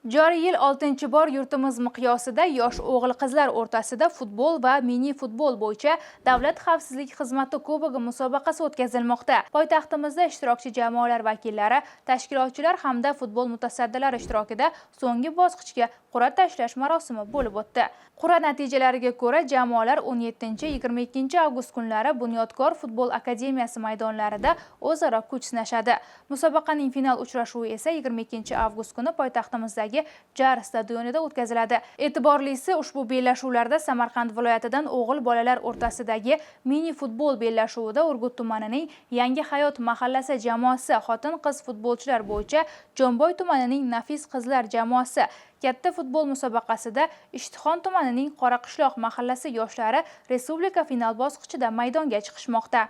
Joriy yil 6-bor yurtimiz miqyosida yosh o'g'il-qizlar o'rtasida futbol va mini futbol bo'yicha Davlat xavfsizlik xizmati kubogi musobaqasi o'tkazilmoqda. Poytaxtimizda ishtirokchi jamoalar vakillari, tashkilotchilar hamda futbol mutasaddilari ishtirokida so'nggi bosqichga qur'a tashlash marosimi bo'lib o'tdi. Qur'a natijalariga ko'ra, jamoalar 17-22 avgust kunlari Bunyodkor futbol akademiyasi maydonlarida o'zaro kuch sinashadi. Musobaqaning final uchrashuvi esa 22 avgust kuni poytaxtimizdagi Jar stadionida o'tkaziladi. E'tiborlisi, ushbu bellashuvlarda Samarqand viloyatidan o'g'il bolalar o'rtasidagi mini futbol bellashuvida Urgut tumanining Yangi hayot mahallasi jamoasi, xotin-qiz futbolchilar bo'yicha Jomboy tumanining Nafis qizlar jamoasi, katta futbol musobaqasida Ishtixon tumanining Qoraqishloq mahallasi yoshlari respublika final bosqichida maydonga chiqishmoqda.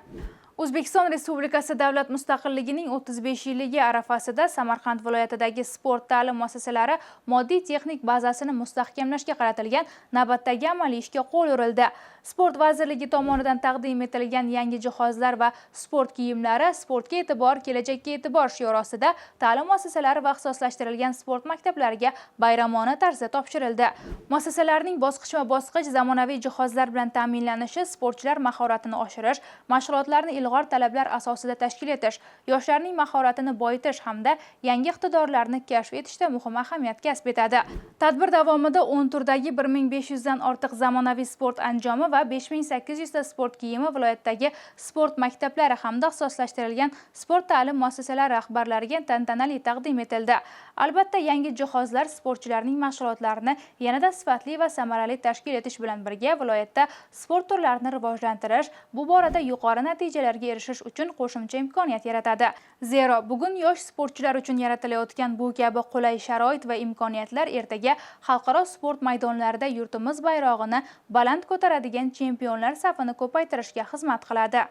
O'zbekiston Respublikasi davlat mustaqilligining 35-yilligi arafasida Samarqand viloyatidagi sport ta'lim muassasalari moddiy-texnik bazasini mustahkamlashga qaratilgan navbatdagi amaliy ishga qo'l urildi. Sport vazirligi tomonidan taqdim etilgan yangi jihozlar va sport kiyimlari "Sportga e'tibor, kelajakka e'tibor" shiori ostida ta'lim muassasalari va ixtisoslashtirilgan sport maktablariga bayramona tarzda topshirildi. Muassasalarning bosqichma-bosqich zamonaviy jihozlar bilan ta'minlanishi sportchilar mahoratini oshirish, mashg'ulotlarni ilg'or talablar asosida tashkil etish, yoshlarning mahoratini boyitish hamda yangi iqtidorlarni kashf etishda muhim ahamiyat kasb etadi. Tadbir davomida 10 turdagi 1500 dan ortiq zamonaviy sport anjomi va 5800 ta sport kiyimi viloyatdagi sport maktablari hamda ixtisoslashtirilgan sport ta'lim muassasalari rahbarlariga tantanali taqdim etildi. Albatta, yangi jihozlar sportchilarning mashg'ulotlarini yanada sifatli va samarali tashkil etish bilan birga viloyatda sport turlarini rivojlantirish, bu borada yuqori natijalarga erishish uchun qo'shimcha imkoniyat yaratadi. Zero, bugun yosh sportchilar uchun yaratilayotgan bu kabi qulay sharoit va imkoniyatlar ertaga xalqaro sport maydonlarida yurtimiz bayrog'ini baland ko'taradigan chempionlar safini ko'paytirishga xizmat qiladi.